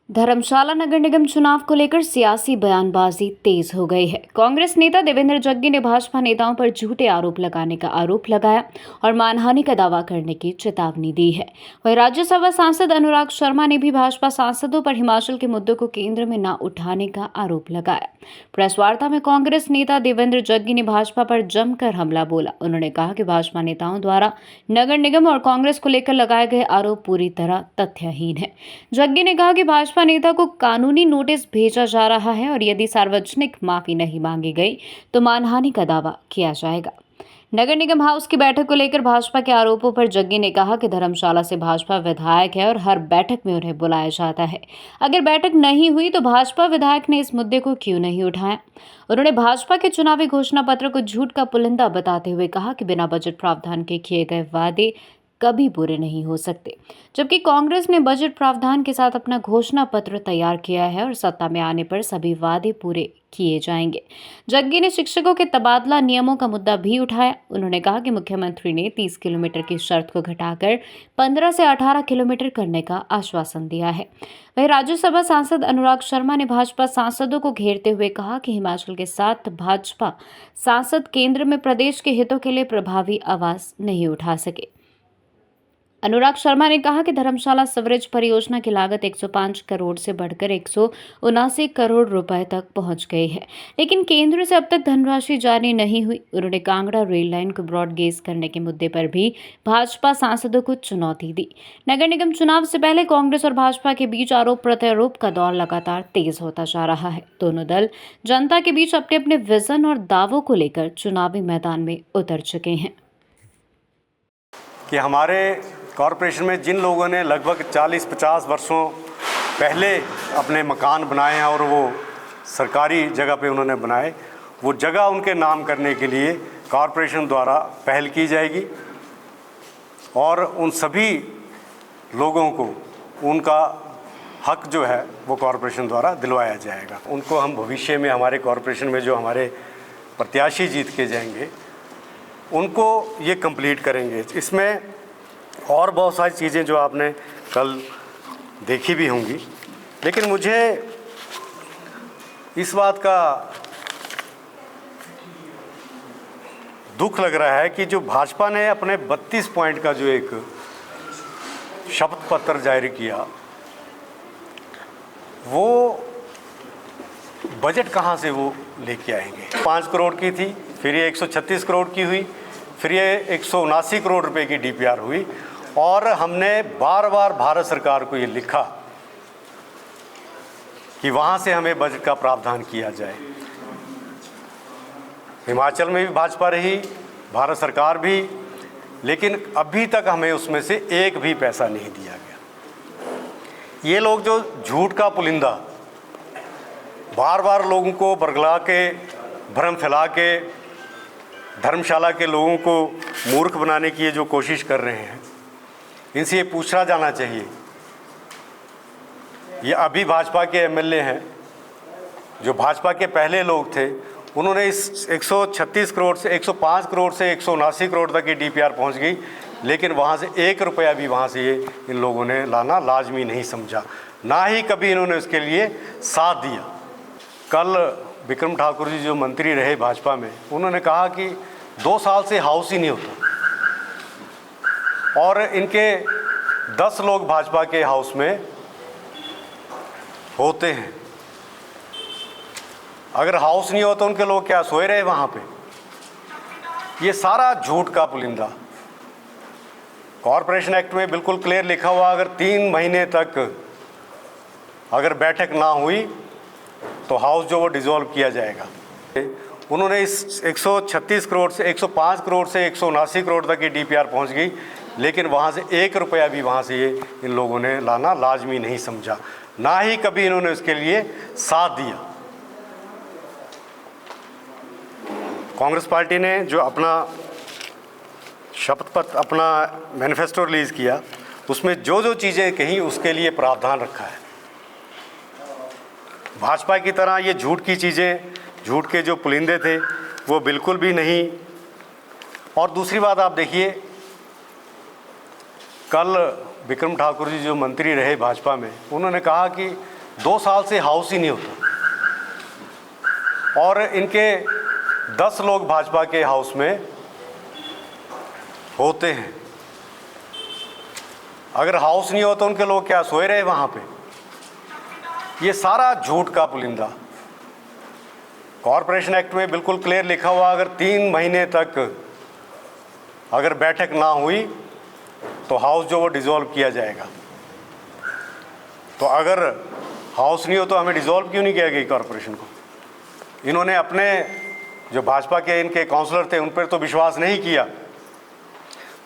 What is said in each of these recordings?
धर्मशाला नगर निगम चुनाव को लेकर सियासी बयानबाजी तेज हो गई है। कांग्रेस नेता देवेंद्र जग्गी ने भाजपा नेताओं पर झूठे आरोप लगाने का आरोप लगाया और मानहानि का दावा करने की चेतावनी दी है। वहीं राज्यसभा सांसद अनुराग शर्मा ने भी भाजपा सांसदों पर हिमाचल के मुद्दों को केंद्र में न उठाने का आरोप लगाया। प्रेस वार्ता में कांग्रेस नेता देवेंद्र जग्गी ने भाजपा पर जमकर हमला बोला। उन्होंने कहा कि भाजपा नेताओं द्वारा नगर निगम और कांग्रेस को लेकर लगाए गए आरोप पूरी तरह तथ्यहीन है। जग्गी ने कहा कि भाजपा नेता को कानूनी नोटिस भेजा जा रहा है और यदि सार्वजनिक माफी नहीं मांगी गई तो मानहानि का दावा किया जाएगा। नगर निगम हाउस की बैठक को लेकर भाजपा के आरोपों पर जग्गी ने कहा कि धर्मशाला से भाजपा विधायक है और हर बैठक में उन्हें बुलाया जाता है। अगर बैठक नहीं हुई तो भाजपा विधायक ने इस मुद्दे को क्यों नहीं उठाया। उन्होंने भाजपा के चुनावी घोषणा पत्र को झूठ का पुलिंदा बताते हुए कहा कि बिना बजट प्रावधान के किए गए वादे कभी पूरे नहीं हो सकते, जबकि कांग्रेस ने बजट प्रावधान के साथ अपना घोषणा पत्र तैयार किया है और सत्ता में आने पर सभी वादे पूरे किए जाएंगे। जग्गी ने शिक्षकों के तबादला नियमों का मुद्दा भी उठाया। उन्होंने कहा कि मुख्यमंत्री ने 30 किलोमीटर की शर्त को घटाकर 15 से 18 किलोमीटर करने का आश्वासन दिया है। वहीं राज्यसभा सांसद अनुराग शर्मा ने भाजपा सांसदों को घेरते हुए कहा कि हिमाचल के साथ भाजपा सांसद केंद्र में प्रदेश के हितों के लिए प्रभावी आवाज नहीं उठा सके। अनुराग शर्मा ने कहा कि धर्मशाला सीवरेज परियोजना की लागत 105 करोड़ से बढ़कर 179 करोड़ रुपए तक पहुंच गई है, लेकिन केंद्र से अब तक धनराशि जारी नहीं हुई। उन्होंने कांगड़ा रेल लाइन को ब्रॉड गेज करने के मुद्दे पर भी भाजपा सांसदों को चुनौती दी। नगर निगम चुनाव से पहले कांग्रेस और भाजपा के बीच आरोप प्रत्यारोप का दौर लगातार तेज होता जा रहा है। दोनों दल जनता के बीच अपने अपने विजन और दावों को लेकर चुनावी मैदान में उतर चुके हैं। कि हमारे कॉरपोरेशन में जिन लोगों ने लगभग 40-50 वर्षों पहले अपने मकान बनाए हैं और वो सरकारी जगह पे उन्होंने बनाए, वो जगह उनके नाम करने के लिए कॉरपोरेशन द्वारा पहल की जाएगी और उन सभी लोगों को उनका हक जो है वो कॉरपोरेशन द्वारा दिलवाया जाएगा। उनको हम भविष्य में हमारे कॉरपोरेशन में जो हमारे प्रत्याशी जीत के जाएंगे उनको ये कंप्लीट करेंगे। इसमें और बहुत सारी चीज़ें जो आपने कल देखी भी होंगी, लेकिन मुझे इस बात का दुख लग रहा है कि जो भाजपा ने अपने 32 पॉइंट का जो एक शपथ पत्र जारी किया, वो बजट कहाँ से वो लेके आएंगे। 5 करोड़ की थी, फिर ये 136 करोड़ की हुई, फिर ये 179 करोड़ रुपए की डीपीआर हुई और हमने बार बार भारत सरकार को ये लिखा कि वहाँ से हमें बजट का प्रावधान किया जाए। हिमाचल में भी भाजपा रही, भारत सरकार भी, लेकिन अभी तक हमें उसमें से एक भी पैसा नहीं दिया गया। ये लोग जो झूठ का पुलिंदा बार बार लोगों को बरगला के, भ्रम फैला के धर्मशाला के लोगों को मूर्ख बनाने की ये जो कोशिश कर रहे हैं, इनसे ये पूछा जाना चाहिए। ये अभी भाजपा के एमएलए हैं, जो भाजपा के पहले लोग थे, उन्होंने इस 136 करोड़ से 105 करोड़ से 179 करोड़ तक की डीपीआर पहुंच गई, लेकिन वहाँ से 1 रुपया भी वहाँ से ये इन लोगों ने लाना लाजमी नहीं समझा, ना ही कभी इन्होंने उसके लिए साथ दिया। कल विक्रम ठाकुर जी जो मंत्री रहे भाजपा में, उन्होंने कहा कि 2 साल से हाउस ही नहीं होता और इनके 10 लोग भाजपा के हाउस में होते हैं। अगर हाउस नहीं हो तो उनके लोग क्या सोए रहे वहाँ पे। ये सारा झूठ का पुलिंदा। कॉरपोरेशन एक्ट में बिल्कुल क्लियर लिखा हुआ, अगर 3 महीने तक अगर बैठक ना हुई तो हाउस जो वो डिसॉल्व किया जाएगा। उन्होंने इस 136 करोड़ से 105 करोड़ से 179 करोड़ तक की डीपीआर पहुंच गई, लेकिन वहाँ से 1 रुपया भी वहाँ से ये इन लोगों ने लाना लाजमी नहीं समझा, ना ही कभी इन्होंने उसके लिए साथ दिया। कांग्रेस पार्टी ने जो अपना शपथ पत्र, अपना मैनिफेस्टो रिलीज़ किया, उसमें जो जो चीज़ें कहीं उसके लिए प्रावधान रखा है। भाजपा की तरह ये झूठ की चीज़ें, झूठ के जो पुलिंदे थे वो बिल्कुल भी नहीं। और दूसरी बात आप देखिए, कल विक्रम ठाकुर जी जो मंत्री रहे भाजपा में, उन्होंने कहा कि 2 साल से हाउस ही नहीं होता, और इनके 10 लोग भाजपा के हाउस में होते हैं। अगर हाउस नहीं हो तो उनके लोग क्या सोए रहे वहाँ पे? ये सारा झूठ का पुलिंदा। कॉरपोरेशन एक्ट में बिल्कुल क्लियर लिखा हुआ, अगर 3 महीने तक अगर बैठक ना हुई तो हाउस जो वो डिसॉल्व किया जाएगा। तो अगर हाउस नहीं हो तो हमें डिसॉल्व क्यों नहीं किया गया कॉरपोरेशन को? इन्होंने अपने जो भाजपा के इनके काउंसलर थे उन पर तो विश्वास नहीं किया,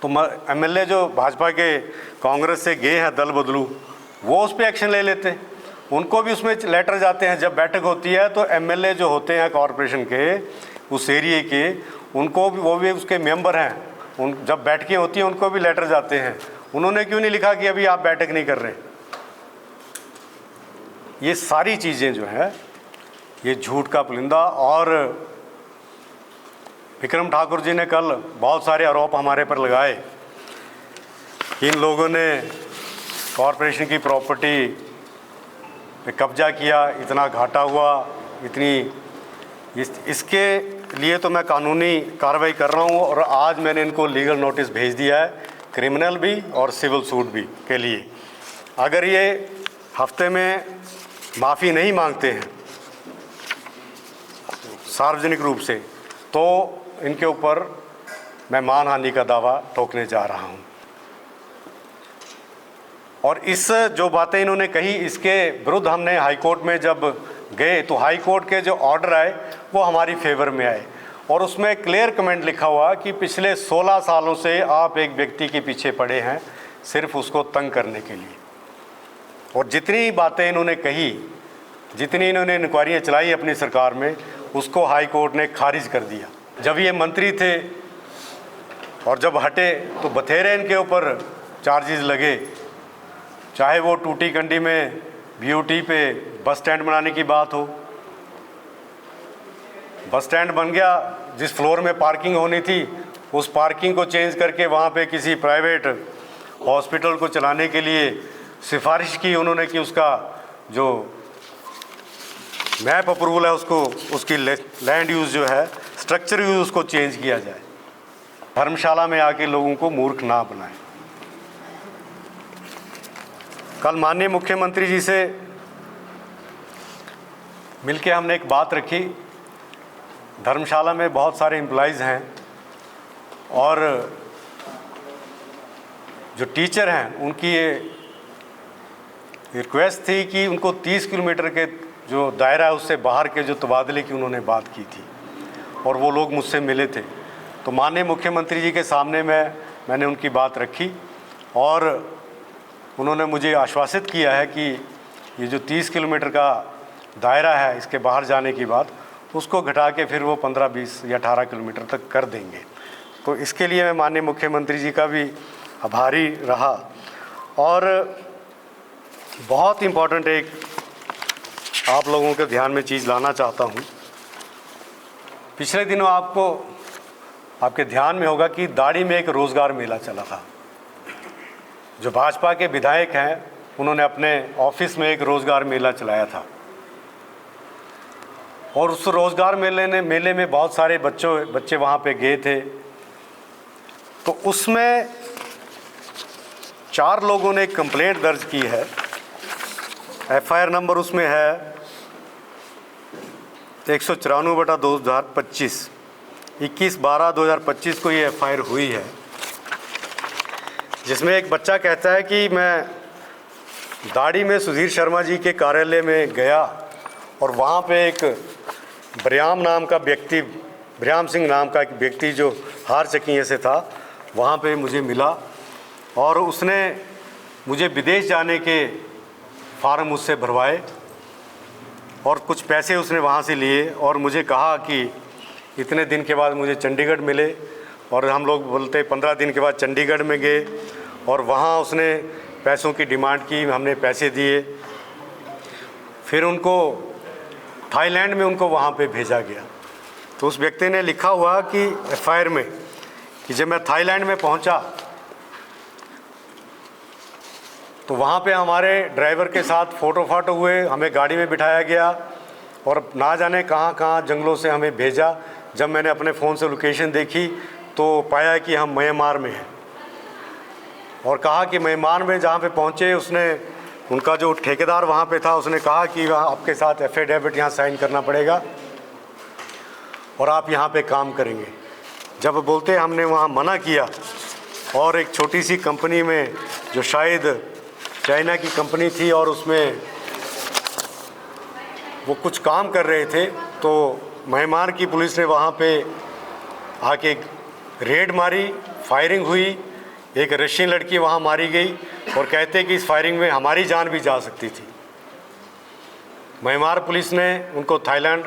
तो एमएलए जो भाजपा के कांग्रेस से गए हैं दल बदलू, वो उस पर एक्शन ले लेते। उनको भी उसमें लेटर जाते हैं। जब बैठक होती है तो एमएलए जो होते हैं कॉरपोरेशन के उस एरिए के, उनको भी, वो भी उसके मेंबर हैं, उन जब बैठकें होती हैं उनको भी लेटर जाते हैं। उन्होंने क्यों नहीं लिखा कि अभी आप बैठक नहीं कर रहे? ये सारी चीज़ें जो है ये झूठ का पुलिंदा। और विक्रम ठाकुर जी ने कल बहुत सारे आरोप हमारे पर लगाए कि इन लोगों ने कॉरपोरेशन की प्रॉपर्टी पे कब्जा किया, इतना घाटा हुआ, इसके लिए तो मैं कानूनी कार्रवाई कर रहा हूँ। और आज मैंने इनको लीगल नोटिस भेज दिया है, क्रिमिनल भी और सिविल सूट भी के लिए। अगर ये हफ्ते में माफ़ी नहीं मांगते हैं सार्वजनिक रूप से, तो इनके ऊपर मैं मानहानि का दावा ठोकने जा रहा हूं। और इस जो बातें इन्होंने कही, इसके विरुद्ध हमने हाई कोर्ट में जब गए तो हाई कोर्ट के जो ऑर्डर आए वो हमारी फेवर में आए, और उसमें क्लियर कमेंट लिखा हुआ कि पिछले 16 सालों से आप एक व्यक्ति के पीछे पड़े हैं सिर्फ उसको तंग करने के लिए। और जितनी बातें इन्होंने कही, जितनी इन्होंने इंक्वायरियाँ चलाई अपनी सरकार में, उसको हाई कोर्ट ने खारिज कर दिया। जब ये मंत्री थे और जब हटे तो बथेरे इनके ऊपर चार्जेस लगे, चाहे वो टूटी कंडी में बीओटी पे बस स्टैंड बनाने की बात हो। बस स्टैंड बन गया, जिस फ्लोर में पार्किंग होनी थी उस पार्किंग को चेंज करके वहाँ पे किसी प्राइवेट हॉस्पिटल को चलाने के लिए सिफारिश की उन्होंने कि उसका जो मैप अप्रूवल है उसको, उसकी लैंड यूज़ जो है, स्ट्रक्चर यूज़ उसको चेंज किया जाए। धर्मशाला में आके लोगों को मूर्ख ना बनाए। कल माननीय मुख्यमंत्री जी से मिलके हमने एक बात रखी। धर्मशाला में बहुत सारे एम्प्लॉइज़ हैं और जो टीचर हैं उनकी ये रिक्वेस्ट थी कि उनको 30 किलोमीटर के जो दायरा है उससे बाहर के जो तबादले की उन्होंने बात की थी, और वो लोग मुझसे मिले थे। तो माननीय मुख्यमंत्री जी के सामने मैंने उनकी बात रखी और उन्होंने मुझे आश्वासित किया है कि ये जो 30 किलोमीटर का दायरा है इसके बाहर जाने की बात, उसको घटा के फिर वो 15, 20 या 18 किलोमीटर तक कर देंगे। तो इसके लिए मैं माननीय मुख्यमंत्री जी का भी आभारी रहा। और बहुत इम्पॉर्टेंट एक आप लोगों के ध्यान में चीज़ लाना चाहता हूँ। पिछले दिनों आपके ध्यान में होगा कि दाड़ी में एक रोज़गार मेला चला था। जो भाजपा के विधायक हैं उन्होंने अपने ऑफिस में एक रोज़गार मेला चलाया था, और उस रोज़गार मेले में बहुत सारे बच्चे वहाँ पे गए थे। तो उसमें 4 लोगों ने कंप्लेंट दर्ज की है। एफआईआर नंबर उसमें है 194/2025, 21/12/2025 को ये एफआईआर हुई है, जिसमें एक बच्चा कहता है कि मैं दाड़ी में सुधीर शर्मा जी के कार्यालय में गया और वहाँ पे एक ब्रयाम सिंह नाम का एक व्यक्ति जो हार चकिये से था, वहाँ पे मुझे मिला और उसने मुझे विदेश जाने के फार्म मुझसे भरवाए और कुछ पैसे उसने वहाँ से लिए और मुझे कहा कि इतने दिन के बाद मुझे चंडीगढ़ मिले, और हम लोग बोलते 15 दिन के बाद चंडीगढ़ में गए और वहाँ उसने पैसों की डिमांड की, हमने पैसे दिए। फिर उनको थाईलैंड में उनको वहाँ पे भेजा गया। तो उस व्यक्ति ने लिखा हुआ कि एफआईआर में कि जब मैं थाईलैंड में पहुँचा तो वहाँ पे हमारे ड्राइवर के साथ फ़ोटो हुए, हमें गाड़ी में बिठाया गया और ना जाने कहाँ कहाँ जंगलों से हमें भेजा। जब मैंने अपने फ़ोन से लोकेशन देखी तो पाया कि हम म्यांमार में हैं, और कहा कि म्यांमार में जहाँ पे पहुँचे उसने, उनका जो ठेकेदार वहाँ पे था उसने कहा कि वहाँ आपके साथ एफिडेविट यहाँ साइन करना पड़ेगा और आप यहाँ पे काम करेंगे। जब बोलते हमने वहाँ मना किया, और एक छोटी सी कंपनी में जो शायद चाइना की कंपनी थी और उसमें वो कुछ काम कर रहे थे, तो म्यांमार की पुलिस ने वहाँ पे आके रेड मारी, फायरिंग हुई, एक रशियन लड़की वहाँ मारी गई और कहते कि इस फायरिंग में हमारी जान भी जा सकती थी। म्यांमार पुलिस ने उनको थाईलैंड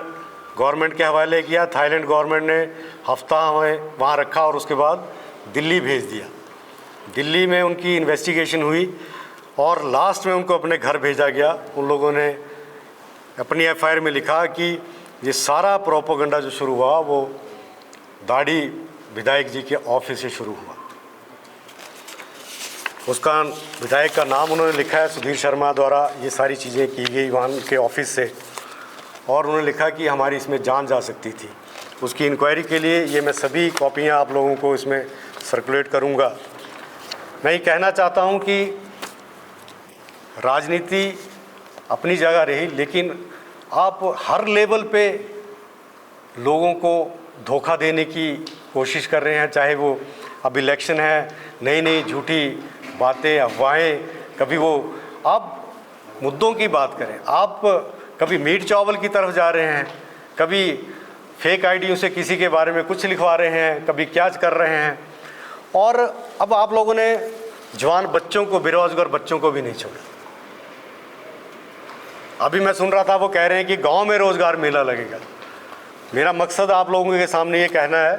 गवर्नमेंट के हवाले किया। थाईलैंड गवर्नमेंट ने हफ्ता हमें वहाँ रखा और उसके बाद दिल्ली भेज दिया। दिल्ली में उनकी इन्वेस्टिगेशन हुई और लास्ट में उनको अपने घर भेजा गया। उन लोगों ने अपनी एफआईआर में लिखा कि ये सारा प्रोपोगंडा जो शुरू हुआ वो दाढ़ी विधायक जी के ऑफिस से शुरू हुआ। उसका विधायक का नाम उन्होंने लिखा है सुधीर शर्मा द्वारा, ये सारी चीज़ें की गई वहाँ के ऑफिस से, और उन्होंने लिखा कि हमारी इसमें जान जा सकती थी। उसकी इंक्वायरी के लिए ये मैं सभी कॉपियाँ आप लोगों को इसमें सर्कुलेट करूँगा। मैं ये कहना चाहता हूँ कि राजनीति अपनी जगह रही, लेकिन आप हर लेवल पे लोगों को धोखा देने की कोशिश कर रहे हैं। चाहे वो अब इलेक्शन है, नई नई झूठी बातें, अफवाहें, कभी वो आप मुद्दों की बात करें, आप कभी मीट चावल की तरफ जा रहे हैं, कभी फेक आईडियों से किसी के बारे में कुछ लिखवा रहे हैं, कभी क्या कर रहे हैं। और अब आप लोगों ने जवान बच्चों को, बेरोजगार बच्चों को भी नहीं छोड़ा। अभी मैं सुन रहा था वो कह रहे हैं कि गांव में रोज़गार मेला लगेगा। मेरा मकसद आप लोगों के सामने ये कहना है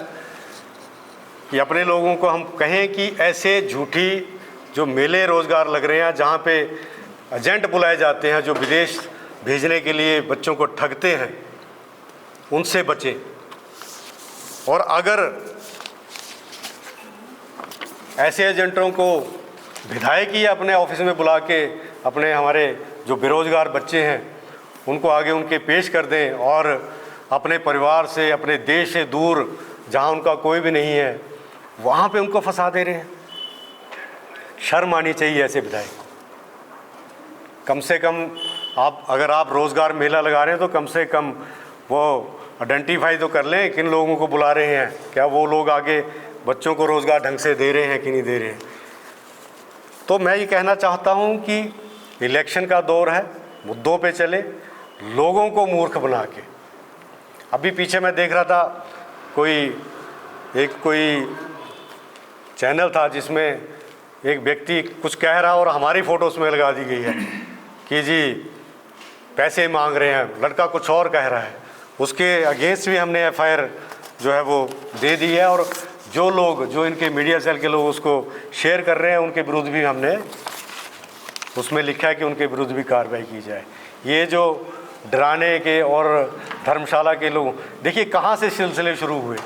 कि अपने लोगों को हम कहें कि ऐसे झूठी जो मेले रोज़गार लग रहे हैं, जहाँ पे एजेंट बुलाए जाते हैं जो विदेश भेजने के लिए बच्चों को ठगते हैं, उनसे बचें। और अगर ऐसे एजेंटों को विधायक ही अपने ऑफिस में बुला के अपने हमारे जो बेरोज़गार बच्चे हैं उनको आगे उनके पेश कर दें और अपने परिवार से, अपने देश से दूर जहाँ उनका कोई भी नहीं है, वहाँ पे उनको फंसा दे रहे हैं। शर्म आनी चाहिए ऐसे विधायक को। कम से कम आप, अगर आप रोज़गार मेला लगा रहे हैं तो कम से कम वो आइडेंटिफाई तो कर लें किन लोगों को बुला रहे हैं, क्या वो लोग आगे बच्चों को रोज़गार ढंग से दे रहे हैं कि नहीं दे रहे हैं। तो मैं ये कहना चाहता हूँ कि इलेक्शन का दौर है, मुद्दों पे चले, लोगों को मूर्ख बना के। अभी पीछे मैं देख रहा था कोई चैनल था जिसमें एक व्यक्ति कुछ कह रहा और हमारी फ़ोटो उसमें लगा दी गई है कि जी पैसे मांग रहे हैं, लड़का कुछ और कह रहा है। उसके अगेंस्ट भी हमने एफआईआर जो है वो दे दी है, और जो इनके मीडिया सेल के लोग उसको शेयर कर रहे हैं उनके विरुद्ध भी हमने उसमें लिखा है कि उनके विरुद्ध भी कार्रवाई की जाए। ये जो डराने के और धर्मशाला के लोग, देखिए कहाँ से सिलसिले शुरू हुए।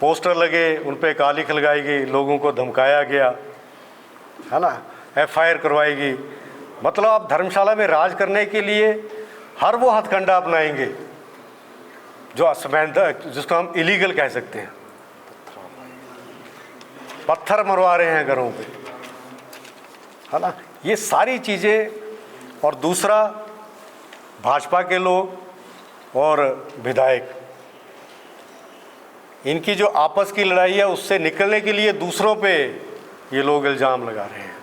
पोस्टर लगे, उन पर कालिख लगाई गई, लोगों को धमकाया गया, है ना, एफआईआर करवाई गई। मतलब आप धर्मशाला में राज करने के लिए हर वो हथकंडा अपनाएंगे जो असमैध, जिसको हम इलीगल कह सकते हैं। पत्थर मरवा रहे हैं घरों पे, है ना, ये सारी चीज़ें। और दूसरा, भाजपा के लोग और विधायक, इनकी जो आपस की लड़ाई है उससे निकलने के लिए दूसरों पे ये लोग इल्ज़ाम लगा रहे हैं।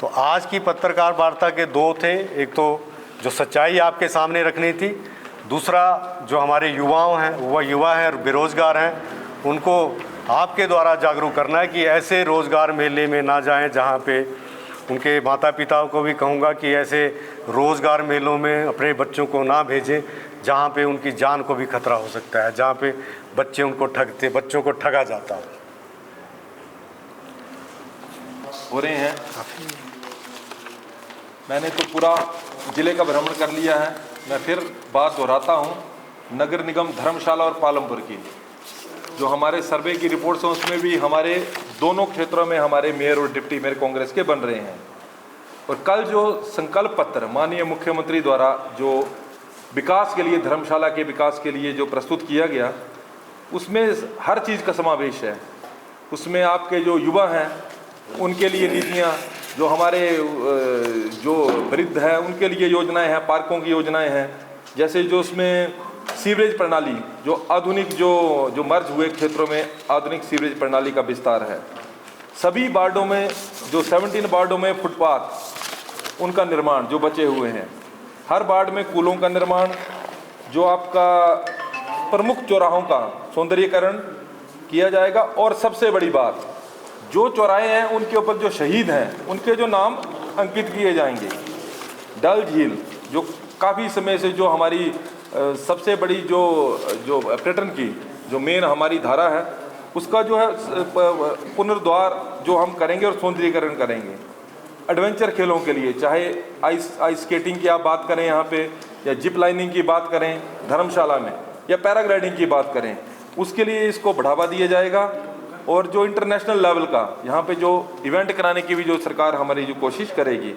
तो आज की पत्रकार वार्ता के दो थे, एक तो जो सच्चाई आपके सामने रखनी थी, दूसरा जो हमारे युवाओं हैं, वो युवा हैं और बेरोज़गार हैं, उनको आपके द्वारा जागरूक करना है कि ऐसे रोज़गार मेले में ना जाएं जहां पे उनके माता पिता को भी कहूँगा कि ऐसे रोज़गार मेलों में अपने बच्चों को ना भेजें जहाँ पे उनकी जान को भी खतरा हो सकता है, जहाँ पे बच्चों को ठगा जाता हो रहे हैं। मैंने तो पूरा ज़िले का भ्रमण कर लिया है। मैं फिर बात दोहराता हूँ, नगर निगम धर्मशाला और पालमपुर की जो हमारे सर्वे की रिपोर्ट्स हैं उसमें भी हमारे दोनों क्षेत्रों में हमारे मेयर और डिप्टी मेयर कांग्रेस के बन रहे हैं। और कल जो संकल्प पत्र माननीय मुख्यमंत्री द्वारा जो विकास के लिए, धर्मशाला के विकास के लिए जो प्रस्तुत किया गया, उसमें हर चीज़ का समावेश है। उसमें आपके जो युवा हैं उनके लिए नीतियाँ, जो हमारे जो वृद्ध हैं उनके लिए योजनाएं हैं, पार्कों की योजनाएं हैं, जैसे जो उसमें सीवरेज प्रणाली, जो आधुनिक जो मर्ज हुए क्षेत्रों में आधुनिक सीवरेज प्रणाली का विस्तार है। सभी वार्डों में जो 17 वार्डों में फुटपाथ उनका निर्माण जो बचे हुए हैं, हर वार्ड में कूलों का निर्माण, जो आपका प्रमुख चौराहों का सौंदर्यीकरण किया जाएगा। और सबसे बड़ी बात, जो चौराहे हैं उनके ऊपर जो शहीद हैं उनके जो नाम अंकित किए जाएंगे। डल झील जो काफ़ी समय से जो हमारी सबसे बड़ी जो पर्यटन की जो मेन हमारी धारा है, उसका जो है पुनर्द्वार जो हम करेंगे और सौंदर्यीकरण करेंगे। एडवेंचर खेलों के लिए, चाहे आइस स्केटिंग की आप बात करें यहाँ पे, या जिप लाइनिंग की बात करें धर्मशाला में, या पैराग्लाइडिंग की बात करें, उसके लिए इसको बढ़ावा दिया जाएगा। और जो इंटरनेशनल लेवल का यहाँ पे जो इवेंट कराने की भी जो सरकार हमारी जो कोशिश करेगी,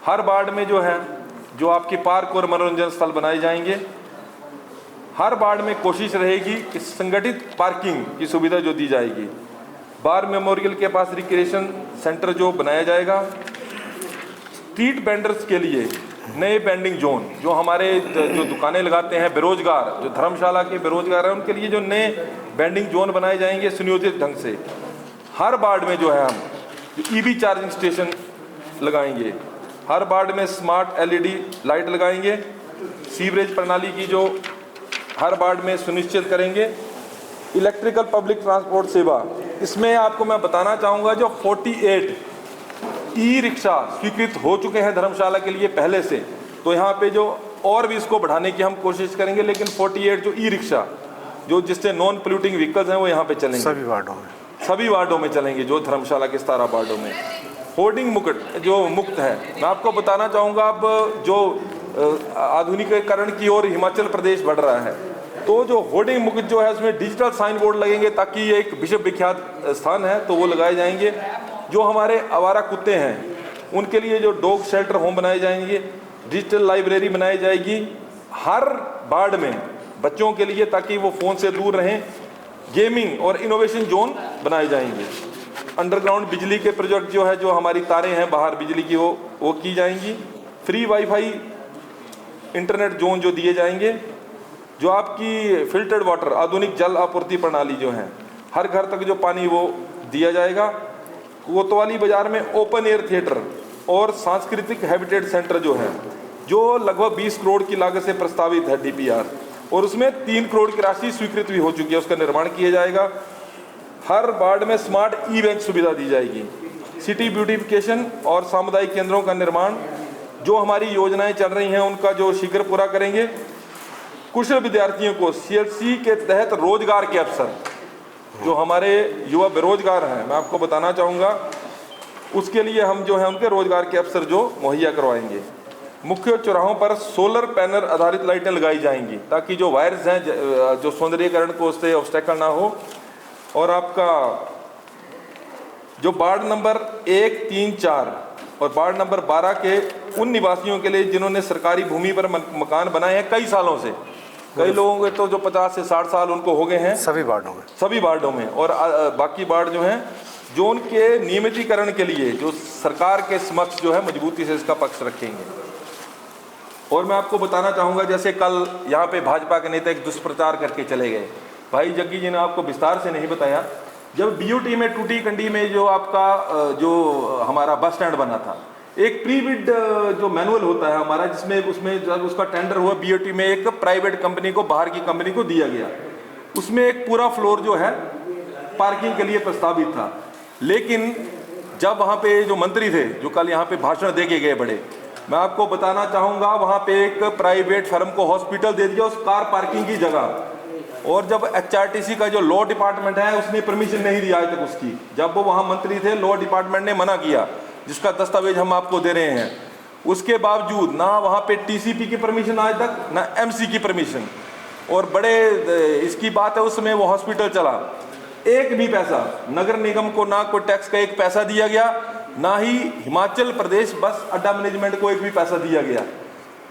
हर वार्ड में जो है जो आपके पार्क और मनोरंजन स्थल बनाए जाएंगे। हर वार्ड में कोशिश रहेगी कि संगठित पार्किंग की सुविधा जो दी जाएगी। बार मेमोरियल के पास रिक्रिएशन सेंटर जो बनाया जाएगा। स्ट्रीट वेंडर्स के लिए नए वेंडिंग जोन, जो हमारे जो दुकानें लगाते हैं बेरोजगार, जो धर्मशाला के बेरोजगार हैं, उनके लिए जो नए वेंडिंग जोन बनाए जाएंगे सुनियोजित ढंग से। हर वार्ड में जो है हम ईवी चार्जिंग स्टेशन लगाएंगे। हर वार्ड में स्मार्ट एलईडी लाइट लगाएंगे। सीवरेज प्रणाली की जो हर वार्ड में सुनिश्चित करेंगे। इलेक्ट्रिकल पब्लिक ट्रांसपोर्ट सेवा, इसमें आपको मैं बताना चाहूँगा जो 48 ई रिक्शा स्वीकृत हो चुके हैं धर्मशाला के लिए पहले से, तो यहाँ पे जो और भी इसको बढ़ाने की हम कोशिश करेंगे। लेकिन 48 जो ई रिक्शा जो जिससे नॉन पोल्यूटिंग व्हीकल्स हैं वो यहाँ पे चलेंगे। सभी वार्डों में चलेंगे जो धर्मशाला के 17 वार्डों में। होर्डिंग मुक्त है। मैं आपको बताना चाहूँगा, अब जो आधुनिकीकरण की ओर हिमाचल प्रदेश बढ़ रहा है, तो जो होर्डिंग मुक्त जो है उसमें डिजिटल साइन बोर्ड लगेंगे, ताकि ये एक विश्व विख्यात स्थान है तो वो लगाए जाएंगे। जो हमारे आवारा कुत्ते हैं उनके लिए जो डॉग शेल्टर होम बनाए जाएंगे। डिजिटल लाइब्रेरी बनाई जाएगी हर वार्ड में बच्चों के लिए, ताकि वो फ़ोन से दूर रहें। गेमिंग और इनोवेशन जोन बनाए जाएंगे। अंडरग्राउंड बिजली के प्रोजेक्ट जो है, जो हमारी तारें हैं बाहर बिजली की, वो की जाएंगी। फ्री वाईफाई इंटरनेट जोन जो दिए जाएंगे। जो आपकी फिल्टर्ड वाटर आधुनिक जल आपूर्ति प्रणाली जो है, हर घर तक जो पानी वो दिया जाएगा। कोतवाली बाजार में ओपन एयर थिएटर और सांस्कृतिक हैबिटेट सेंटर जो है, जो लगभग 20 करोड़ की लागत से प्रस्तावित है डीपीआर, और उसमें 3 करोड़ की राशि स्वीकृत भी हो चुकी है, उसका निर्माण किया जाएगा। हर वार्ड में स्मार्ट ई बेंच सुविधा दी जाएगी। सिटी ब्यूटिफिकेशन और सामुदायिक केंद्रों का निर्माण, जो हमारी योजनाएं चल रही हैं उनका जो शीघ्र पूरा करेंगे। कुशल विद्यार्थियों को सीएलसी के तहत रोजगार के अवसर, जो हमारे युवा बेरोजगार हैं, मैं आपको बताना चाहूँगा, उसके लिए हम जो है उनके रोजगार के अवसर जो मुहैया करवाएंगे। मुख्य चौराहों पर सोलर पैनल आधारित लाइटें लगाई जाएंगी, ताकि जो वायर्स हैं जो सौंदर्यीकरण को उससे ऑब्स्टेकल ना हो। और आपका जो वार्ड नंबर 1, 3, 4 और वार्ड नंबर 12 के उन निवासियों के लिए जिन्होंने सरकारी भूमि पर मकान बनाए हैं कई सालों से, कई लोगों के तो जो 50 से 60 साल उनको हो गए हैं सभी वार्डों में। और बाकी वार्ड जो हैं, जो उनके नियमितीकरण के लिए जो सरकार के समक्ष जो है मजबूती से इसका पक्ष रखेंगे। और मैं आपको बताना चाहूँगा, जैसे कल यहाँ पे भाजपा के नेता एक दुष्प्रचार करके चले गए, भाई जग्गी जी ने आपको विस्तार से नहीं बताया। जब बीओटी में टूटी कंडी में जो आपका जो हमारा बस स्टैंड बना था, एक प्री बिड जो मैनुअल होता है हमारा, जिसमें उसमें जब उसका टेंडर हुआ बीओटी में, एक प्राइवेट कंपनी को, बाहर की कंपनी को दिया गया। उसमें एक पूरा फ्लोर जो है पार्किंग के लिए प्रस्तावित था। लेकिन जब वहाँ पे जो मंत्री थे जो कल यहाँ पे भाषण दे के गए बड़े, मैं आपको बताना चाहूँगा, वहाँ पे एक प्राइवेट फर्म को हॉस्पिटल दे दिया उस कार पार्किंग की जगह। और जब एचआरटीसी का जो लॉ डिपार्टमेंट है उसने परमिशन नहीं दिया आज तक उसकी, जब वो वहाँ मंत्री थे लॉ डिपार्टमेंट ने मना किया, जिसका दस्तावेज हम आपको दे रहे हैं। उसके बावजूद ना वहाँ पे टीसीपी की परमिशन आज तक, ना एमसी की परमिशन। और बड़े इसकी बात है, उसमें वो हॉस्पिटल चला, एक भी पैसा नगर निगम को, ना कोई टैक्स का एक पैसा दिया गया, ना ही हिमाचल प्रदेश बस अड्डा मैनेजमेंट को एक भी पैसा दिया गया।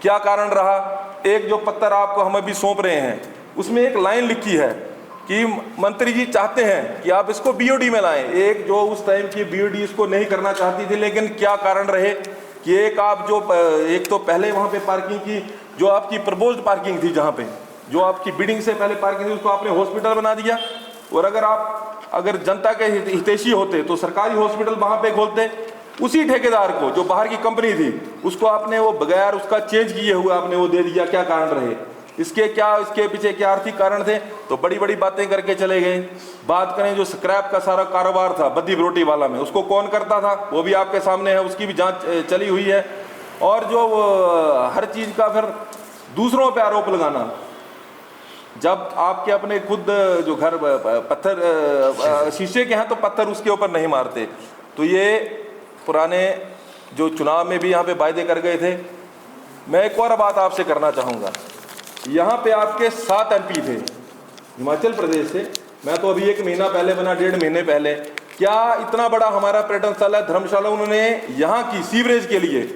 क्या कारण रहा? एक जो पत्र आपको हम अभी सौंप रहे हैं उसमें एक लाइन लिखी है कि मंत्री जी चाहते हैं कि आप इसको बीओडी में लाएं। एक जो उस टाइम की बीओडी इसको नहीं करना चाहती थी, लेकिन क्या कारण रहे कि एक आप जो एक तो पहले वहाँ पे पार्किंग की जो आपकी प्रपोज्ड पार्किंग थी, जहाँ पे जो आपकी बिल्डिंग से पहले पार्किंग थी, उसको आपने हॉस्पिटल बना दिया। और अगर जनता के हितैषी होते तो सरकारी हॉस्पिटल वहाँ पे खोलते। उसी ठेकेदार को जो बाहर की कंपनी थी उसको आपने वो बगैर उसका चेंज किए हुए आपने वो दे दिया। क्या कारण रहे? इसके पीछे क्या आर्थिक कारण थे? तो बड़ी बड़ी बातें करके चले गए। बात करें जो स्क्रैप का सारा कारोबार था बद्दी बरोटी वाला में, उसको कौन करता था वो भी आपके सामने है, उसकी भी जांच चली हुई है। और जो हर चीज का फिर दूसरों पे आरोप लगाना, जब आपके अपने खुद जो घर पत्थर शीशे के हैं तो पत्थर उसके ऊपर नहीं मारते। तो ये पुराने जो चुनाव में भी यहाँ पे वायदे कर गए थे। मैं एक और बात आपसे करना चाहूँगा, यहाँ पे आपके 7 MP थे हिमाचल प्रदेश से। मैं तो अभी 1 महीना पहले बना, 1.5 महीने पहले। क्या इतना बड़ा हमारा पर्यटन स्थल है धर्मशाला, उन्होंने यहाँ की सीवरेज के लिए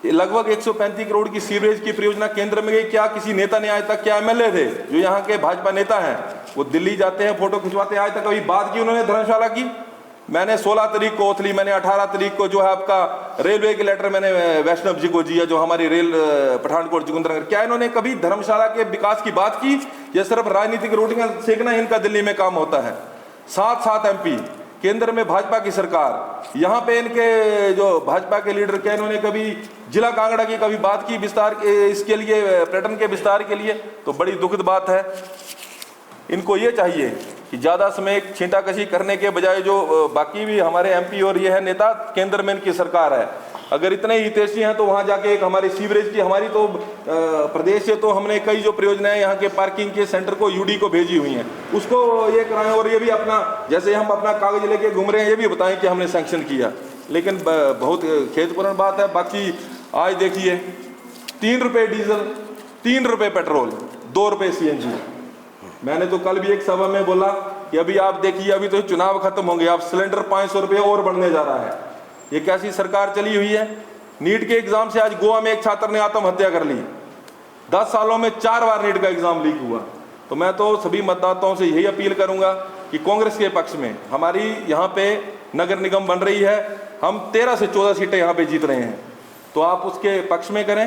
लगभग 135 करोड़ की सीवरेज की परियोजना केंद्र में गई। क्या किसी नेता ने आज तक, क्या MLA थे जो यहाँ के भाजपा नेता हैं, वो दिल्ली जाते हैं फोटो खिंचवाते हैं, आज तक कभी बात की उन्होंने धर्मशाला की? मैंने 16 तारीख को ओथली, मैंने 18 तारीख को जो है आपका रेलवे के लेटर मैंने वैष्णव जी को दिया, जो हमारी रेल पठानकोट जोगिंद्रनगर। क्या इन्होंने कभी धर्मशाला के विकास की बात की? या सिर्फ राजनीतिक रोटियां सेकना इनका दिल्ली में काम होता है? 7 MP केंद्र में भाजपा की सरकार, यहाँ पे इनके जो भाजपा के लीडर, क्या इन्होंने कभी जिला कांगड़ा की कभी बात की विस्तार इसके लिए, पर्यटन के विस्तार के लिए? तो बड़ी दुखद बात है। इनको ये चाहिए कि ज़्यादा समय छींटाकशी करने के बजाय जो बाकी भी हमारे MP और ये है नेता, केंद्र में इनकी सरकार है, अगर इतने हितैषी हैं तो वहाँ जाके एक हमारी सीवरेज की, हमारी तो प्रदेश से तो हमने कई जो परियोजनाएं यहाँ के पार्किंग के सेंटर को UD को भेजी हुई हैं, उसको ये कराएं। और ये भी अपना, जैसे हम अपना कागज लेके घूम रहे हैं, ये भी बताएं कि हमने सैंक्शन किया। लेकिन बहुत खेदपूर्ण बात है। बाकी आज देखिए 3 रुपये डीजल, 3 रुपये पेट्रोल, 2 रुपये CNG। मैंने तो कल भी एक सभा में बोला कि अभी आप देखिए, अभी तो चुनाव खत्म होंगे, आप सिलेंडर 500 रुपये और बढ़ने जा रहा है। ये कैसी सरकार चली हुई है? नीट के एग्जाम से आज गोवा में एक छात्र ने आत्महत्या कर ली। 10 सालों में 4 बार नीट का एग्जाम लीक हुआ। तो मैं तो सभी मतदाताओं से यही अपील करूंगा कि कांग्रेस के पक्ष में, हमारी यहाँ पे नगर निगम बन रही है, हम 13 से 14 सीटें यहाँ पे जीत रहे हैं, तो आप उसके पक्ष में करें।